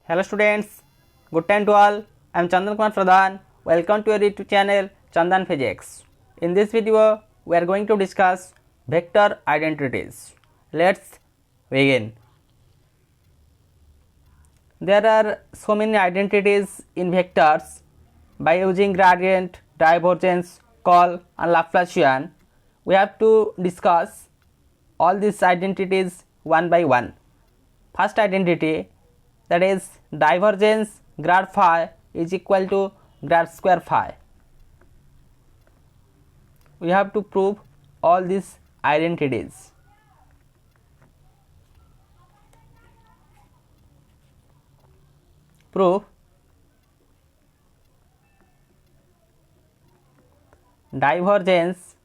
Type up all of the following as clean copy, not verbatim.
Hello students, good time to all. I am Chandan Kumar Pradhan. Welcome to your YouTube channel Chandan Physics. In this video, we are going to discuss vector identities. Let's begin. There are so many identities in vectors. By using gradient, divergence, curl and Laplacian, we have to discuss all these identities one by one. First identity, that is divergence grad phi is equal to grad square phi. We have to prove all these identities. Proof: divergence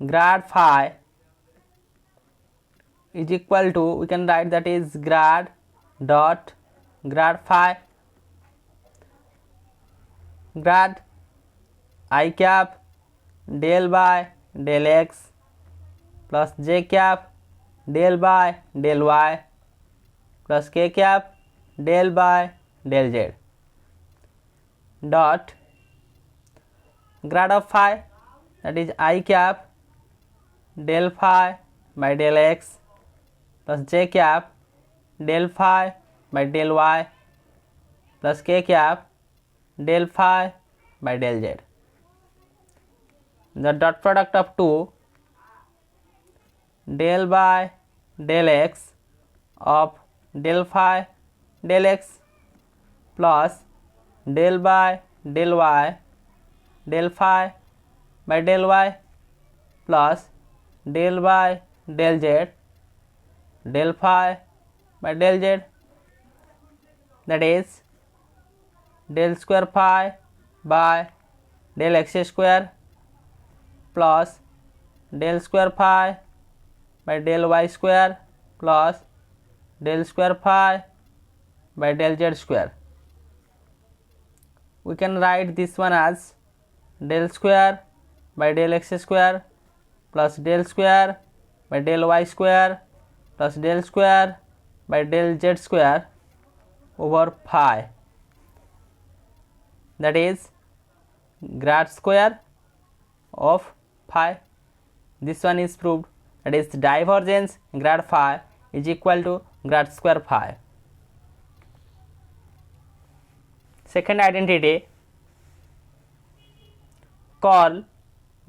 grad phi is equal to, we can write that is grad dot grad phi grad I cap del by del x plus j cap del by del y plus k cap del by del z dot grad of phi, that is I cap del phi by del x plus j cap del phi by del y plus k cap del phi by del z. The dot product of two, del by del x of del phi del x plus del by del y del phi by del y plus del by del z del phi by del z, that is del square phi by del x square plus del square phi by del y square plus del square phi by del z square. We can write this one as del square by del x square plus del square by del y square plus del square by del z square over phi, that is grad square of phi. This one is proved, that is divergence grad phi is equal to grad square phi. Second identity, curl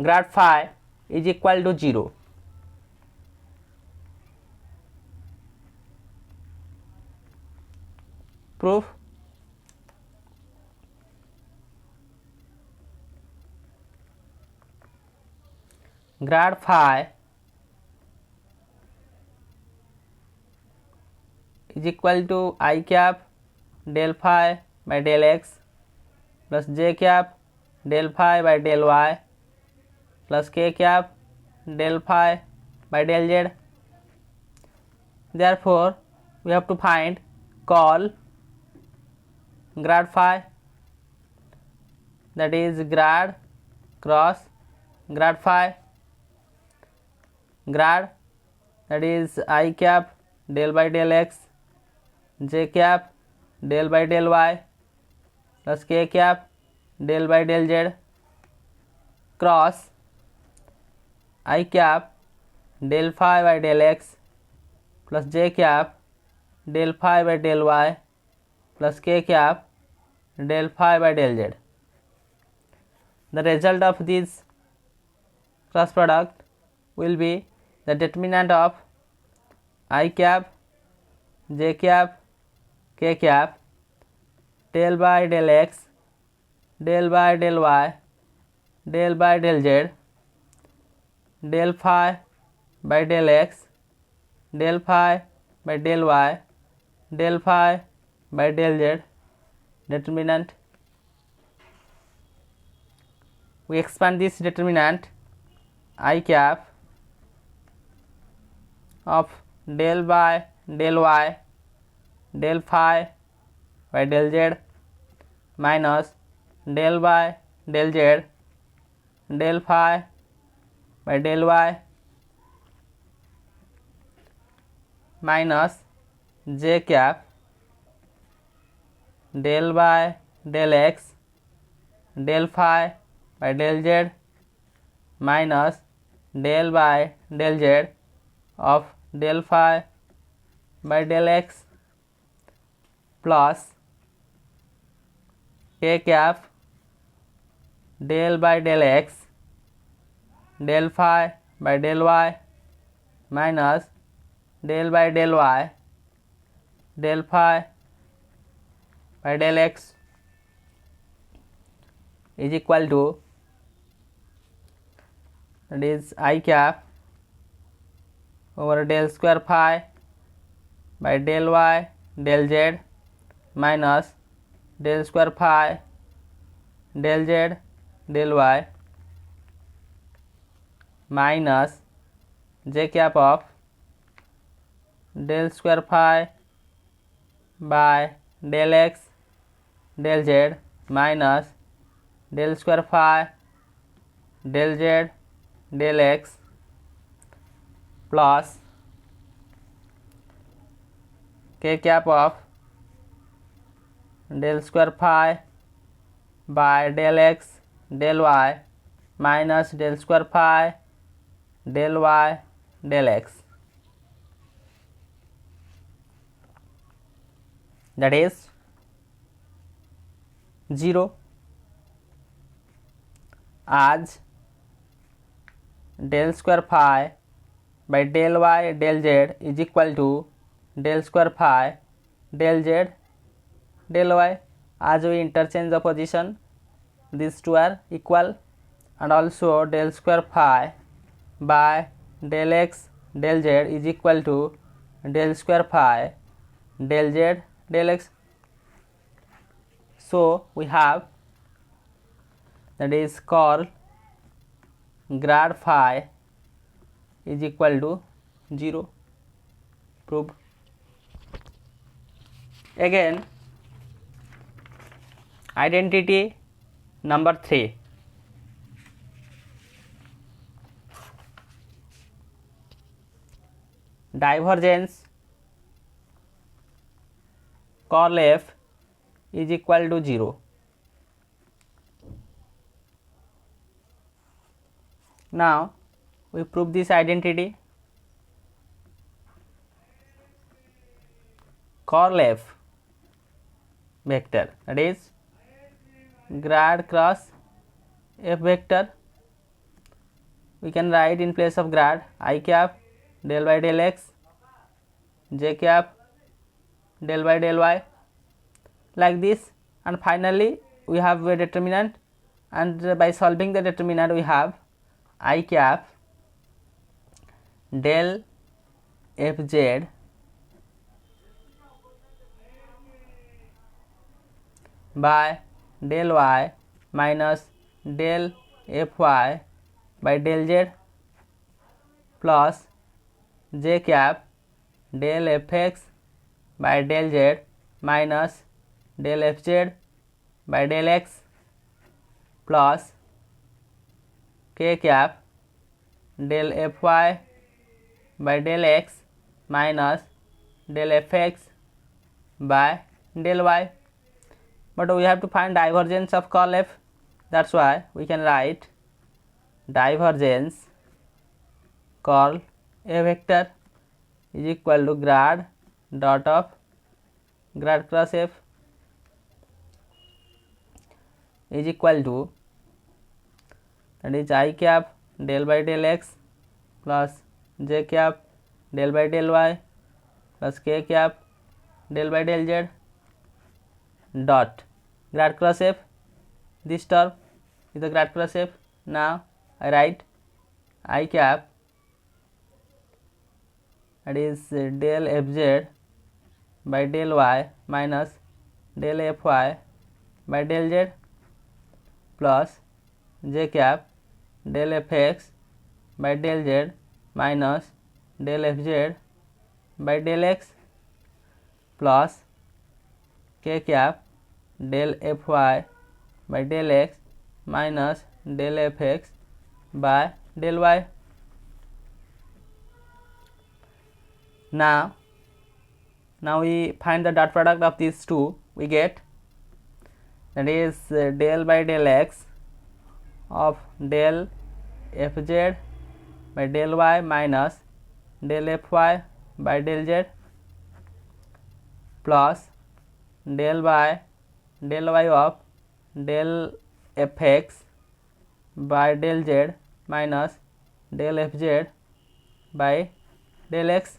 grad phi is equal to 0. Proof: grad phi is equal to I cap del phi by del x plus j cap del phi by del y plus k cap del phi by del z. Therefore, we have to find curl grad phi, that is grad cross grad phi, grad, that is I cap del by del x, j cap del by del y plus k cap del by del z, cross I cap del phi by del x plus j cap del phi by del y plus k cap del phi by del z. The result of this cross product will be the determinant of I cap j cap k cap del by del x del by del y del by del z del phi by del x del phi by del y del phi by del z determinant. We expand this determinant I cap of del by del y del phi by del z minus del by del z del phi by del y minus j cap del by del x del phi by del z minus del by del z of del phi by del x plus k cap del by del x del phi by del y minus del by del y del phi by del x is equal to, that is I cap over del square phi by del y del z minus del square phi del z del y minus j cap of del square phi by del x del z minus del square phi del z del x plus k cap of del square phi by del x del y minus del square phi del y del x, that is 0 as del square phi by del y del z is equal to del square phi del z del y. As we interchange the position, these two are equal, and also del square phi by del x del z is equal to del square phi del z del x. So we have, that is called grad phi is equal to 0. Prove. Again, identity number 3. Divergence curl F is equal to 0. Now we prove this identity. Curl F vector, that is grad cross F vector, we can write in place of grad I cap del by del x j cap del by del y, like this, and finally we have a determinant, and by solving the determinant we have I cap del fz by del y minus del fy by del z plus j cap del fx by del z minus del fz by del x plus k cap del fy by del x minus del fx by del y. But we have to find divergence of curl F, that's why we can write divergence curl A vector is equal to grad dot of grad cross F is equal to, that is I cap del by del x plus j cap del by del y plus k cap del by del z dot grad cross F. This term is the grad cross F. Now I write I cap, that is del fz by del y minus del fy by del z plus j cap del fx by del z minus del fz by del x plus k cap del fy by del x minus del fx by del y. Now we find the dot product of these two, we get that is del by del x of del fz by del y minus del fy by del z plus del by del y of del fx by del z minus del fz by del x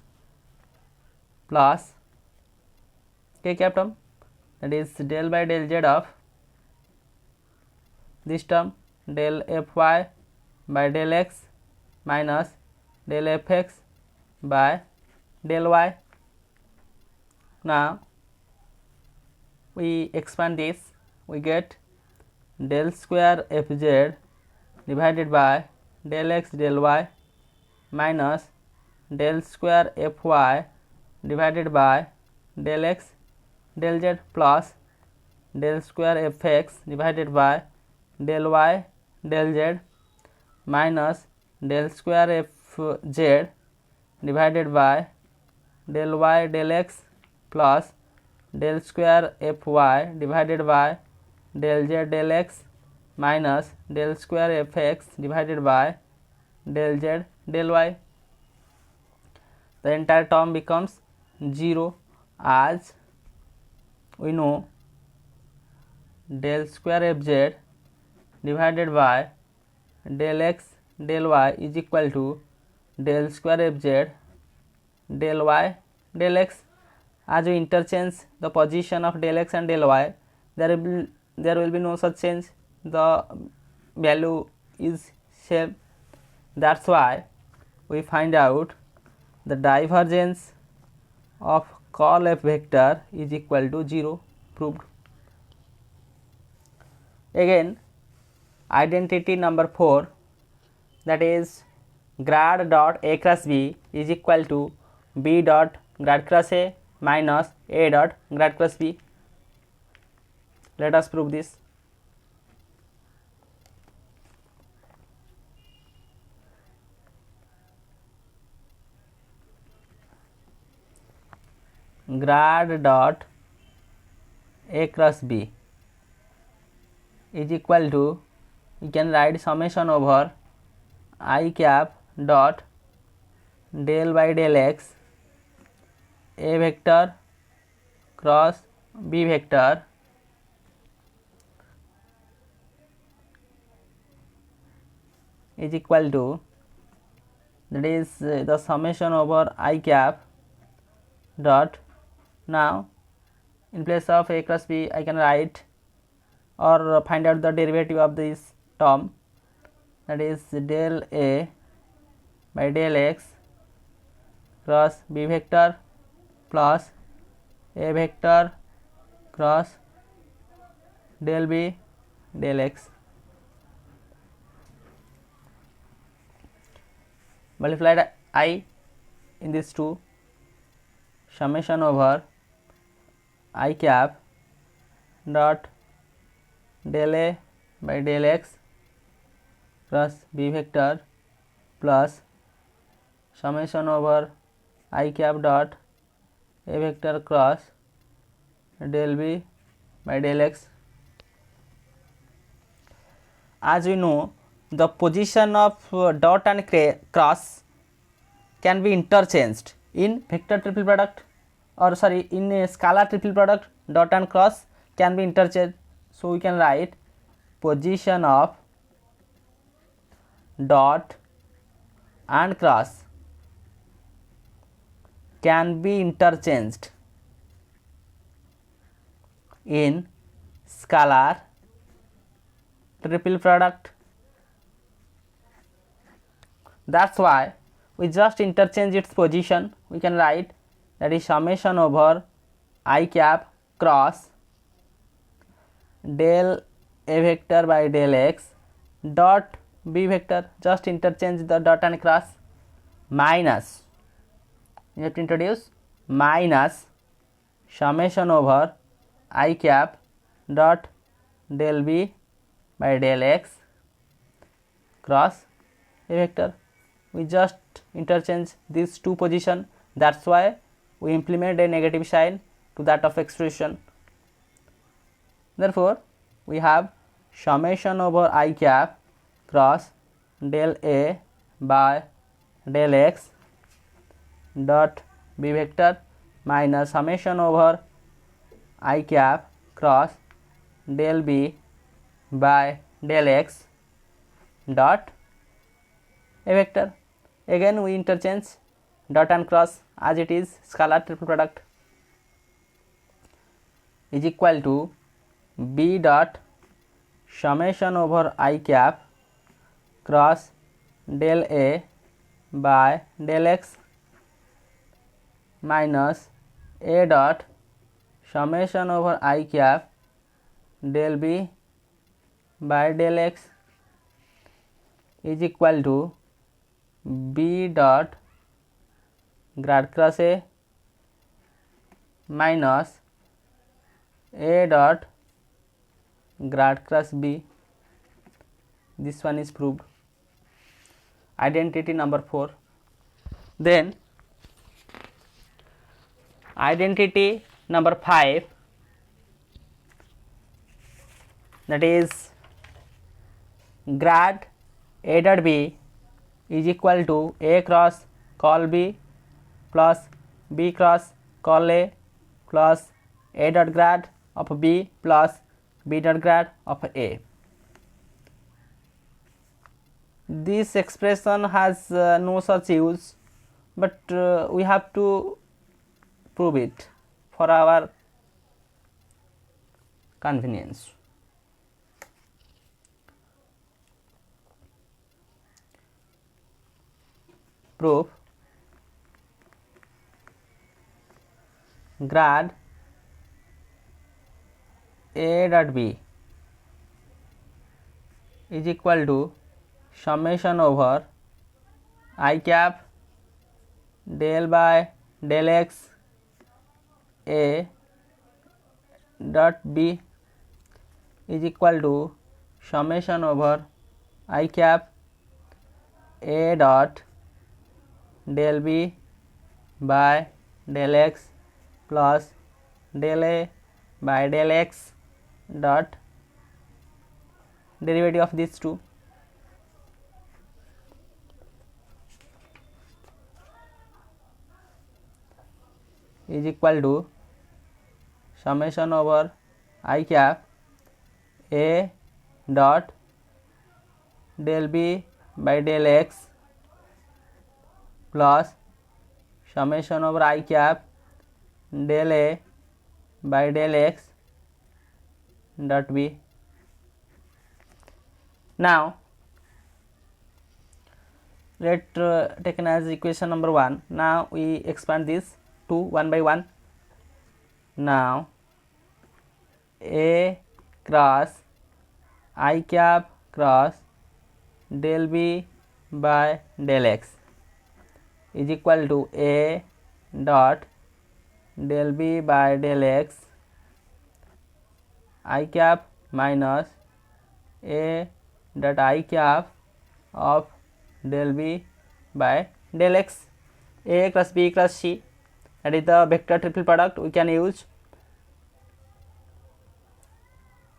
plus k cap term, that is del by del z of this term del fy by del x minus del fx by del y. Now we expand this, we get del square fz divided by del x del y minus del square fy divided by del x del z plus del square fx divided by del y del z minus del square fz divided by del y del x plus del square fy divided by del z del x minus del square fx divided by del z del y. The entire term becomes 0, as we know del square fz divided by del x del y is equal to del square fz del y del x. As we interchange the position of del x and del y, there will be no such change, the value is same. That's why we find out the divergence of curl f vector is equal to 0, proved. Again, identity number 4, that is grad dot a cross b is equal to b dot grad cross a minus a dot grad cross b. Let us prove this. Grad dot a cross b is equal to, we can write summation over I cap dot del by del x a vector cross b vector is equal to, that is the summation over I cap dot, now in place of a cross b I can write or find out the derivative of this term, that is del a by del x cross b vector plus a vector cross del b del x multiplied I in these two, summation over I cap dot del a by del x cross b vector plus summation over I cap dot a vector cross del b by del x. As we know, the position of dot and cross can be interchanged in vector triple product, or sorry, in a scalar triple product, dot and cross can be interchanged. So we can write position of dot and cross can be interchanged in scalar triple product. That's why we just interchange its position. We can write, that is summation over I cap cross del a vector by del x dot b vector, just interchange the dot and cross, minus, you have to introduce minus summation over I cap dot del b by del x cross a vector. We just interchange these two positions, that's why we implement a negative sign to that of expression. Therefore we have summation over I cap cross del A by del x dot B vector minus summation over I cap cross del B by del x dot A vector. Again we interchange dot and cross as it is scalar triple product is equal to B dot summation over I cap cross del A by del x minus A dot summation over I cap del B by del x is equal to B dot grad cross A minus A dot grad cross B. This one is proved. Identity number 4. Then identity number 5, that is grad A dot B is equal to A cross col B plus B cross col A plus A dot grad of B plus B dot grad of A. This expression has no such use, but we have to prove it for our convenience. Proof: grad A dot B is equal to summation over I cap del by del x A dot B is equal to summation over I cap A dot del B by del x plus del A by del x dot derivative of these two. Is equal to summation over I cap A dot del B by del x plus summation over I cap del A by del x dot B. Now let taken as equation number 1. Now we expand this to 1 by 1. Now A cross I cap cross del B by del x is equal to A dot del B by del x I cap minus A dot I cap of del B by del x. A cross B cross C, that is the vector triple product. We can use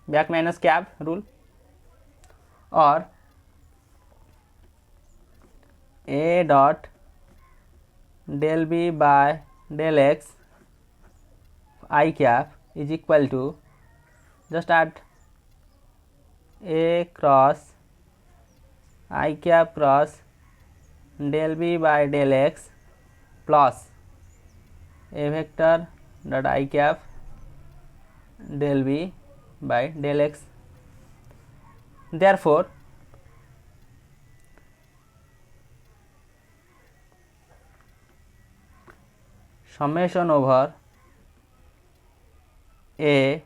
back minus cap rule, or A dot del B by del x I cap is equal to, just add A cross I cap cross del B by del x plus A vector dot I cap del B by del x. Therefore summation over A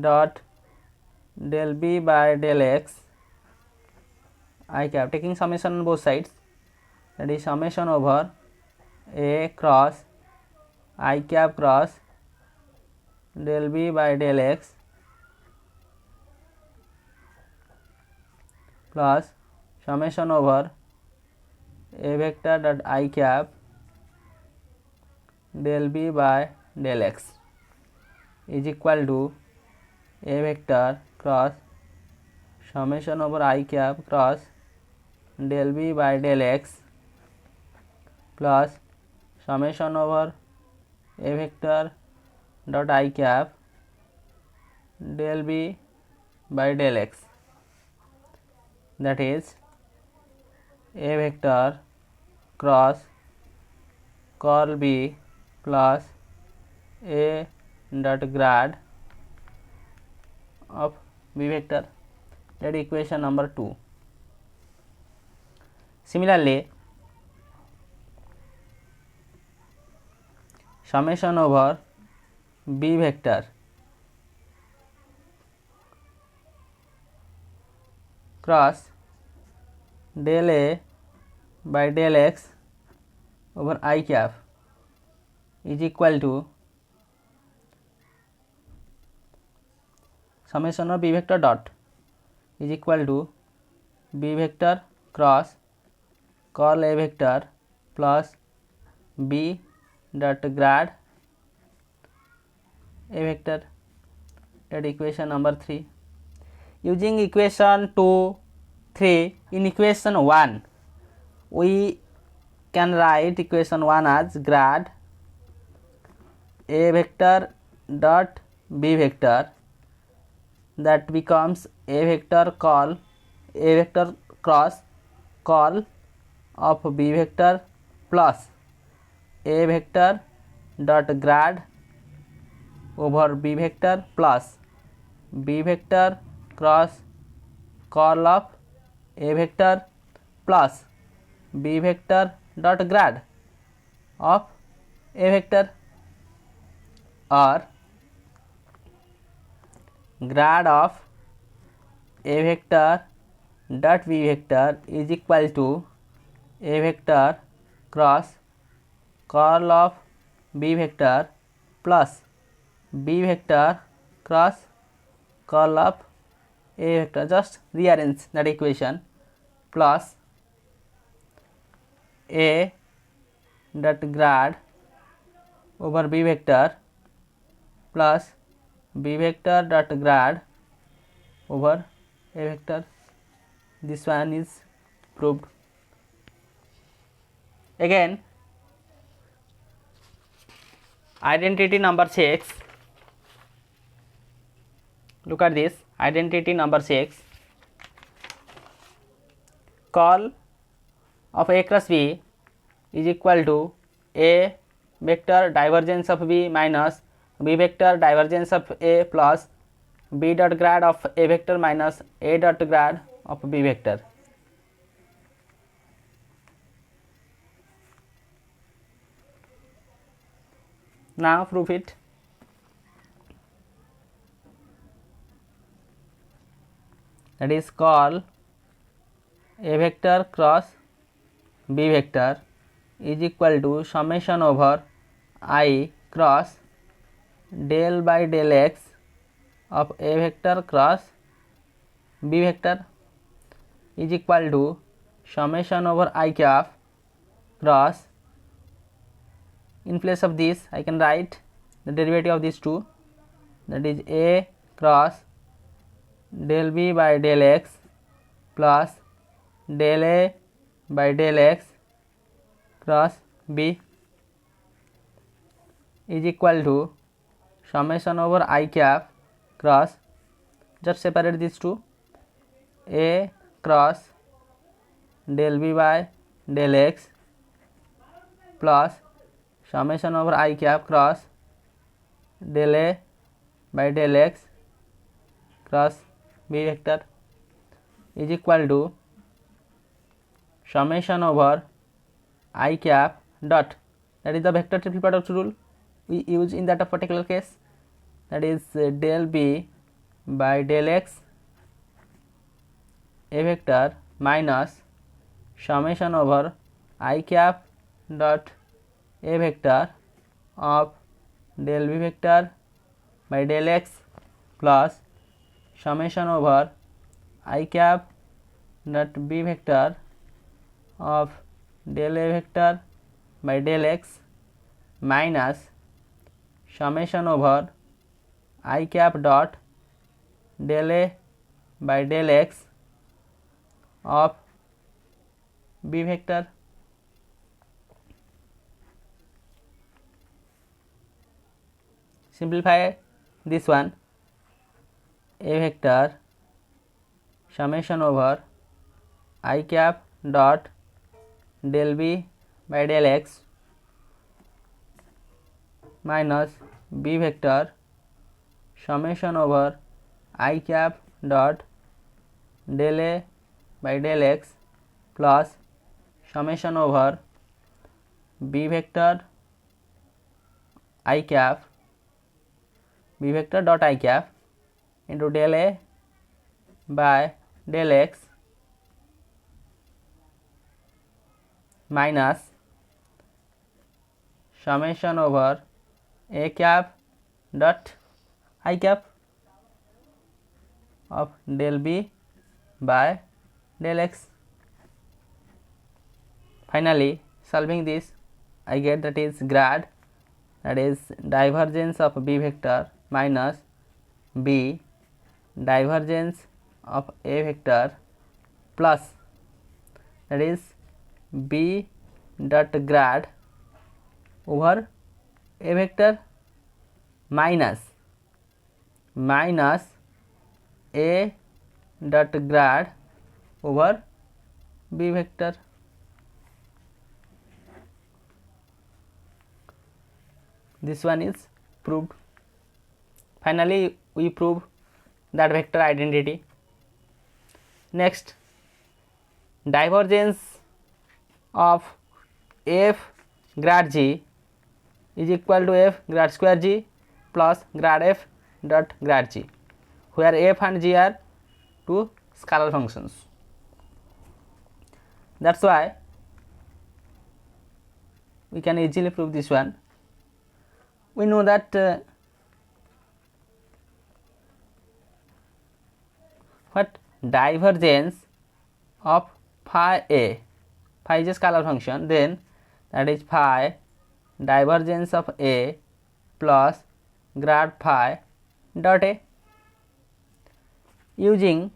dot del B by del x I cap, taking summation on both sides, that is summation over A cross I cap cross del B by del x plus summation over A vector dot I cap del B by del x is equal to A vector cross summation over I cap cross del b by del x plus summation over a vector dot I cap del b by del x, that is a vector cross curl b plus a dot grad of b vector, that is equation number 2. Similarly, summation over b vector cross del a by del x over I cap is equal to summation of b vector dot is equal to b vector cross curl a vector plus b dot grad a vector, that equation number 3. Using equation 2, 3, in equation 1 we can write equation 1 as grad a vector dot b vector, that becomes a vector cross curl of b vector plus a vector dot grad over b vector plus b vector cross curl of a vector plus b vector dot grad of a vector, or grad of a vector dot b vector is equal to a vector cross curl of b vector plus b vector cross curl of a vector. Just rearrange that equation, plus a dot grad over b vector plus b vector dot grad over a vector. This one is proved. Again, identity number 6. Look at this identity number 6. Curl of a cross b is equal to a vector divergence of b minus b vector divergence of a plus b dot grad of a vector minus a dot grad of b vector. Now prove it. That is curl a vector cross b vector is equal to summation over I cross del by del x of a vector cross b vector is equal to summation over I cap cross, in place of this I can write the derivative of these two, that is a cross del b by del x plus del a by del x cross b is equal to summation over I cap cross, just separate these two, a cross del b by del x plus summation over I cap cross del a by del x cross b vector is equal to summation over I cap dot, that is the vector triple product rule we use in that particular case, that is del b by del x a vector minus summation over I cap dot a vector of del b vector by del x plus summation over I cap dot b vector of del a vector by del x minus summation over I cap dot del A by del X of B vector. Simplify this one. A vector summation over I cap dot del B by del X minus B vector summation over I cap dot del A by del X plus summation over B vector I cap B vector dot I cap into del A by del X minus summation over A cap dot I cap of del B by del X. Finally, solving this, I get that is grad, that is divergence of B vector minus B divergence of A vector plus, that is B dot grad over A vector minus A dot grad over B vector. This one is proved. Finally, we prove that vector identity. Next, divergence of f grad g is equal to f grad square g plus grad f dot grad g, where f and g are two scalar functions. That's why we can easily prove this one. We know that what divergence of phi a, phi is a scalar function, then that is phi divergence of a plus grad phi dot a. Using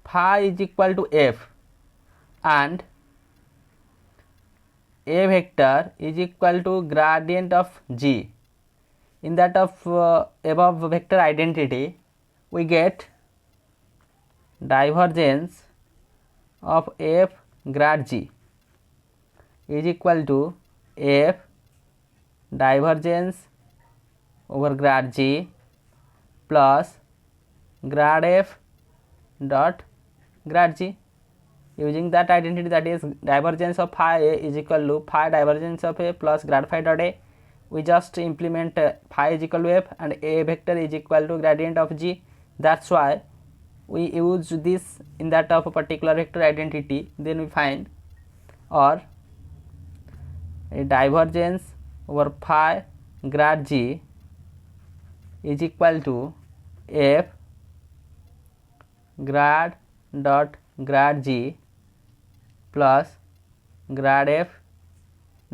phi is equal to f and A vector is equal to gradient of g. In that of above vector identity, we get divergence of f grad g is equal to f divergence over grad g plus grad f dot grad g. Using that identity, that is divergence of phi a is equal to phi divergence of a plus grad phi dot a, we just implement phi is equal to f and a vector is equal to gradient of g. That's why we use this in that of a particular vector identity. Then we find, or a divergence over phi grad g is equal to f grad dot grad g plus grad f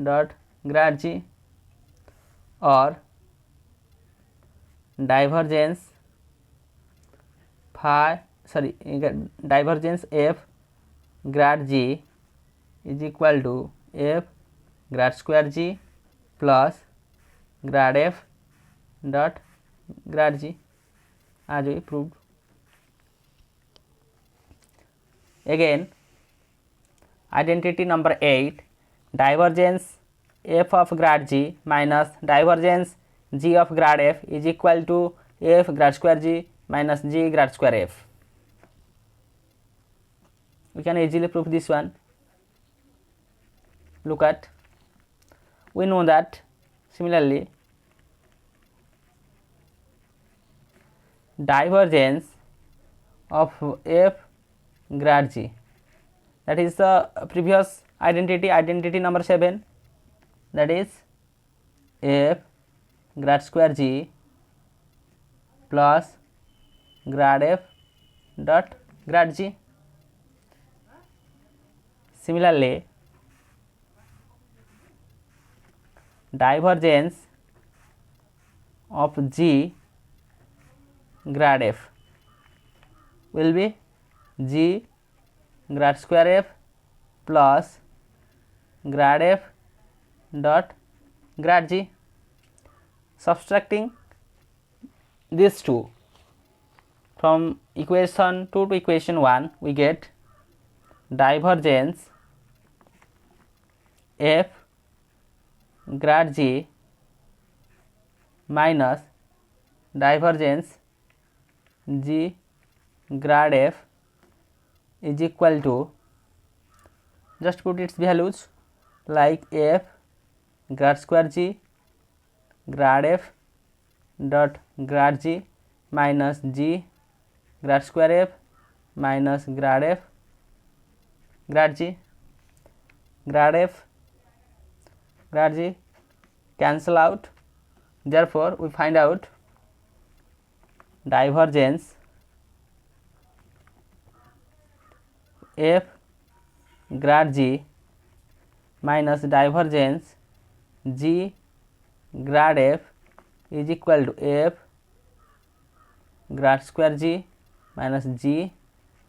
dot grad g, or divergence divergence f grad g is equal to f grad square g plus grad f dot grad g, as we proved. Again, identity number 8, divergence f of grad g minus divergence g of grad f is equal to f grad square g minus g grad square f. We can easily prove this one. Look at, we know that similarly divergence of f grad g, that is the previous identity number 7, that is f grad square g plus grad f dot grad g. Similarly, divergence of g grad f will be g grad square f plus grad f dot grad g. Subtracting these two from equation 2 to equation 1, we get divergence f grad g minus divergence g grad f is equal to, just put its values like f grad square g grad f dot grad g minus g grad square f minus grad f grad g. Grad f grad g cancel out, therefore we find out divergence f grad g minus divergence g grad f is equal to f grad square g minus g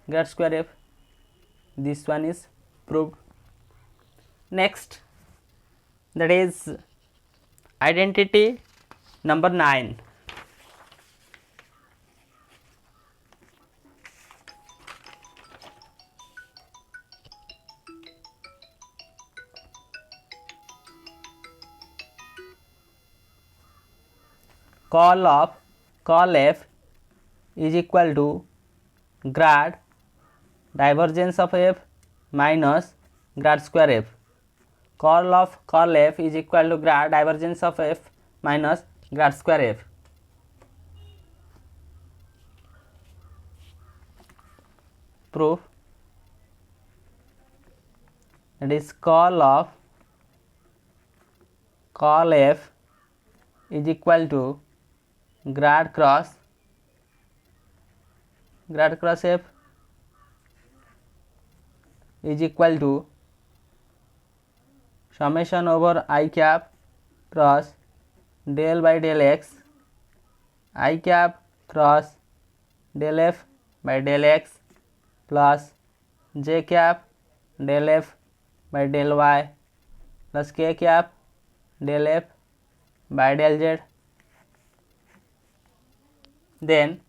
grad square f. This one is proved. Next, that is identity number 9. Call f is equal to grad divergence of f minus grad square f. Call f is equal to grad divergence of f minus grad square f. Proof, that is call f is equal to grad cross f is equal to summation over I cap cross del by del x, I cap cross del f by del x plus j cap del f by del y plus k cap del f by del z. Then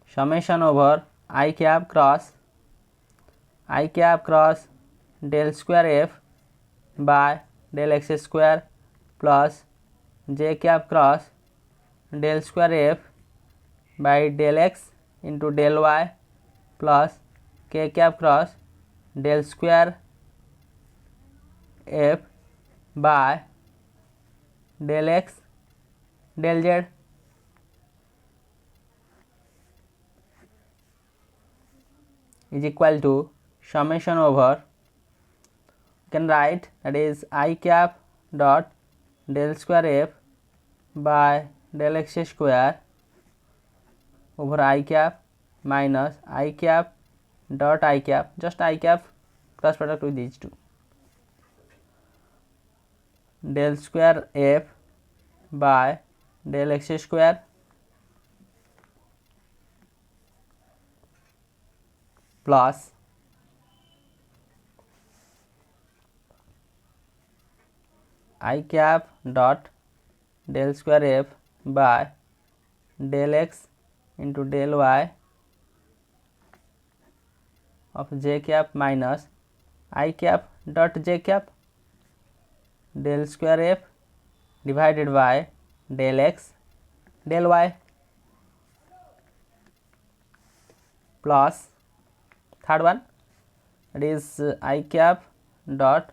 summation over I cap cross del square f by del x square plus j cap cross del square f by del x into del y plus k cap cross del square f by del x del z. Is equal to summation over, you can write, that is I cap dot del square f by del x square over I cap minus I cap dot I cap, just I cap cross product with these two, del square f by del x square plus I cap dot del square f by del x into del y of j cap minus I cap dot j cap del square f divided by del x del y plus third one, that is I cap dot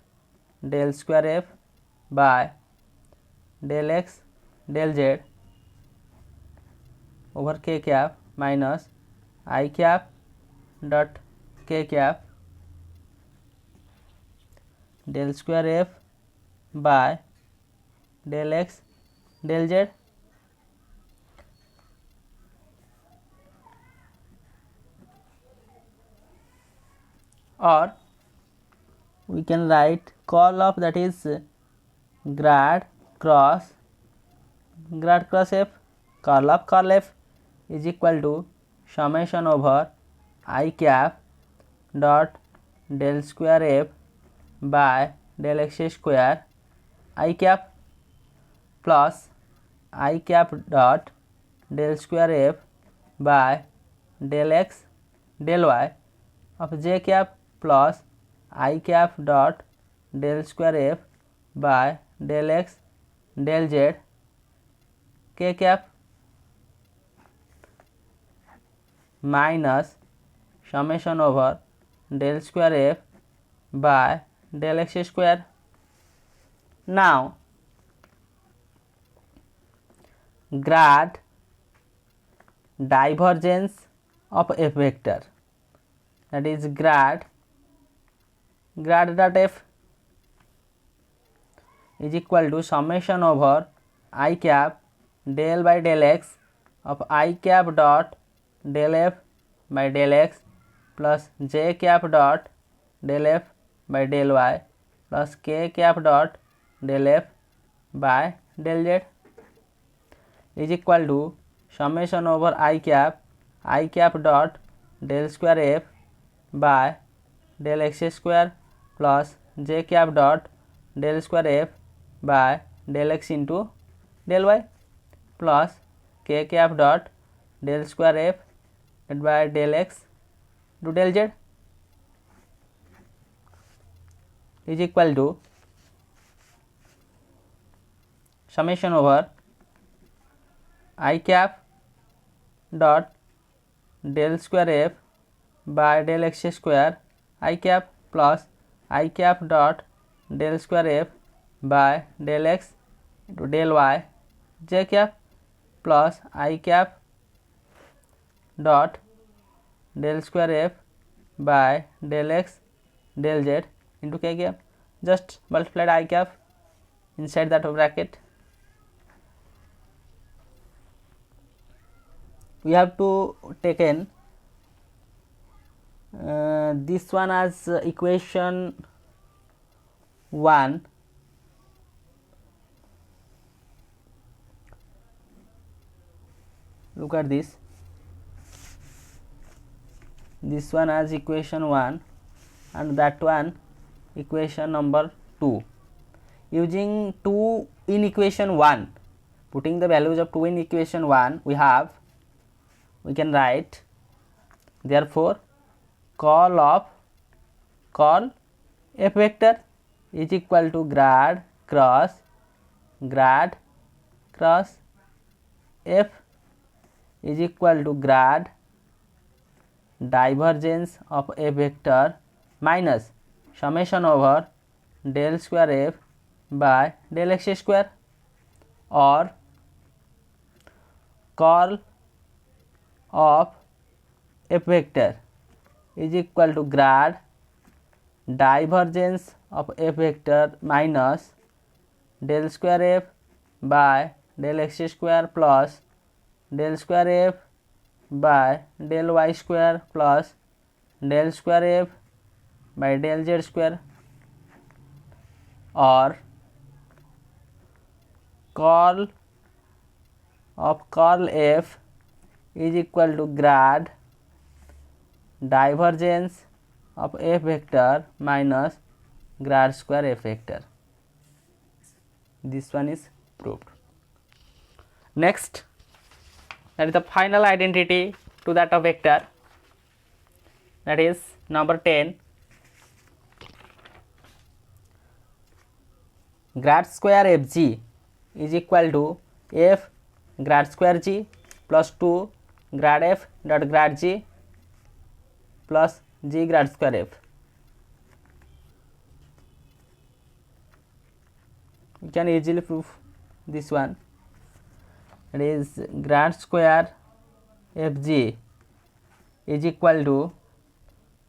del square f by del x del z over k cap minus I cap dot k cap del square f by del x del z. Or we can write curl of, that is grad cross f, curl f is equal to summation over I cap dot del square f by del x square I cap plus I cap dot del square f by del x del y of j cap plus I cap dot del square f by del x del z k cap minus summation over del square f by del x square. Now grad divergence of f vector, that is grad dot f is equal to summation over I cap del by del x of I cap dot del f by del x plus j cap dot del f by del y plus k cap dot del f by del z is equal to summation over I cap dot del square f by del x square plus j cap dot del square f by del x into del y plus k cap dot del square f by del x to del z is equal to summation over I cap dot del square f by del x square I cap plus I cap dot del square f by del x to del y j cap plus I cap dot del square f by del x del z into k cap. Just multiplied I cap inside that bracket. We have to taken this one as equation 1. Look at this one as equation 1 and that one equation number 2. Using 2 in equation 1, putting the values of 2 in equation 1, we can write, therefore curl f vector is equal to grad cross f is equal to grad divergence of f vector minus summation over del square f by del x square, or curl of f vector is equal to grad divergence of f vector minus del square f by del x square plus del square f by del y square plus del square f by del z square, or curl of curl f is equal to grad divergence of f vector minus grad square f vector. This one is proved. Next, that is the final identity to that of vector, that is number 10. Grad square fg is equal to f grad square g plus 2 grad f dot grad g plus g grad square f. We can easily prove this one. It is grad square fg is equal to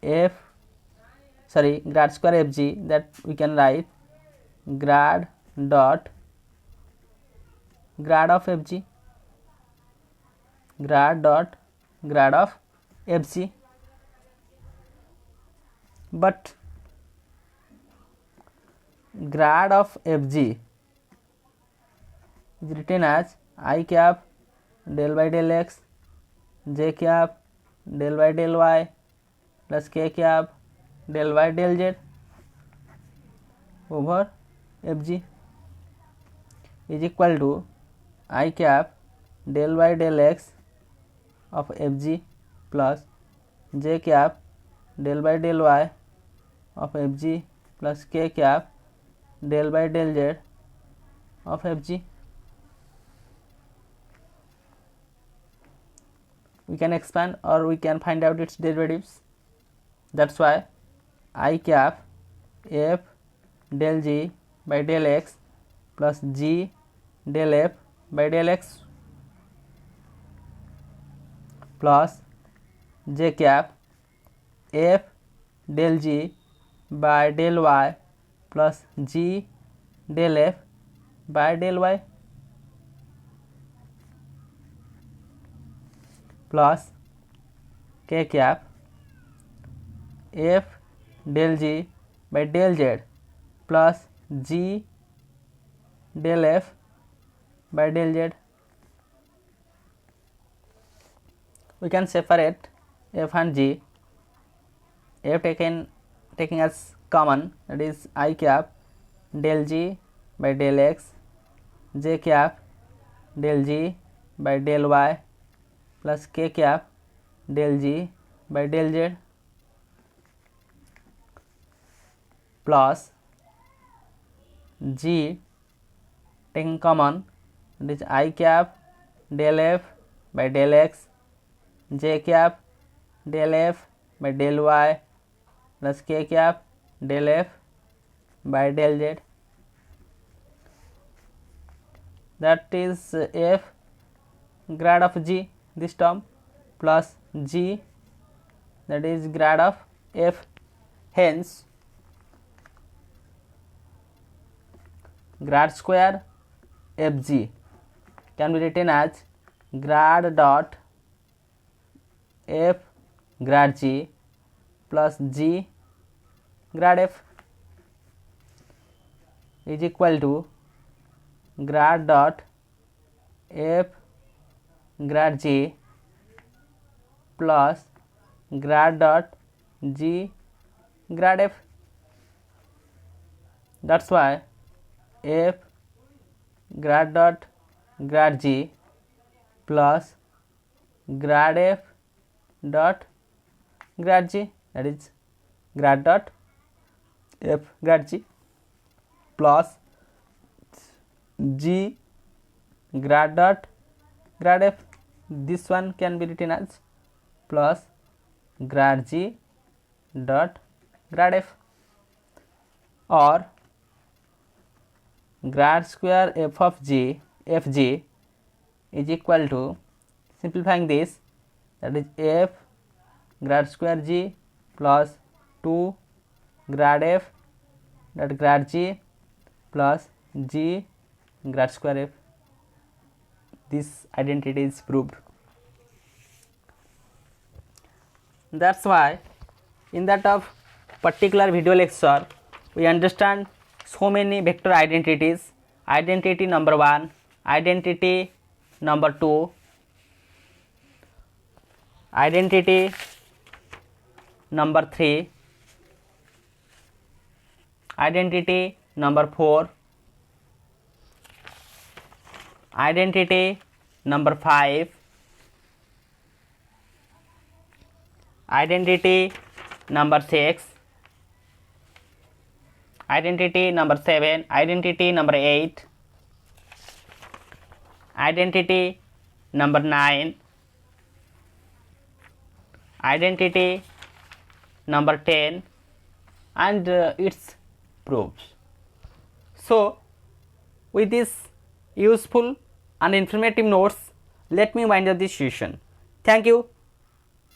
grad square fg, that we can write grad dot grad of fg, grad dot grad of fg. But grad of fg is written as I cap del by del x j cap del by del y plus k cap del by del z over fg is equal to I cap del by del x of fg plus j cap del by del y of fg plus k cap del by del z of fg. We can expand or we can find out its derivatives. That's why I cap f del g by del x plus g del f by del x plus j cap f del g by del y plus g del f by del y plus k cap f del g by del z plus g del f by del z. We can separate f and g. F taking as common, that is I cap del g by del x j cap del g by del y plus k cap del g by del z plus g taking common, that is I cap del f by del x j cap del f by del y plus k cap del f by del z. That is f grad of g, this term, plus g, that is grad of f. Hence grad square fg can be written as grad dot f grad g plus g grad f is equal to grad dot f grad g plus grad dot g grad f. That's why f grad dot grad g plus grad f dot grad g, that is grad dot f grad g plus g grad dot grad f. This one can be written as plus grad g dot grad f or grad square f of g fg is equal to, simplifying this, that is f grad square g plus 2 grad f dot grad g plus g grad square f. This identity is proved. That's why in that of particular video lecture we understand so many vector identities. Identity number 1, identity number 2, identity number 3, identity number 4, identity number 5, identity number 6, identity number 7, identity number 8, identity number 9, identity number 10, and its proofs. So with this useful and informative notes, let me wind up this session. Thank you.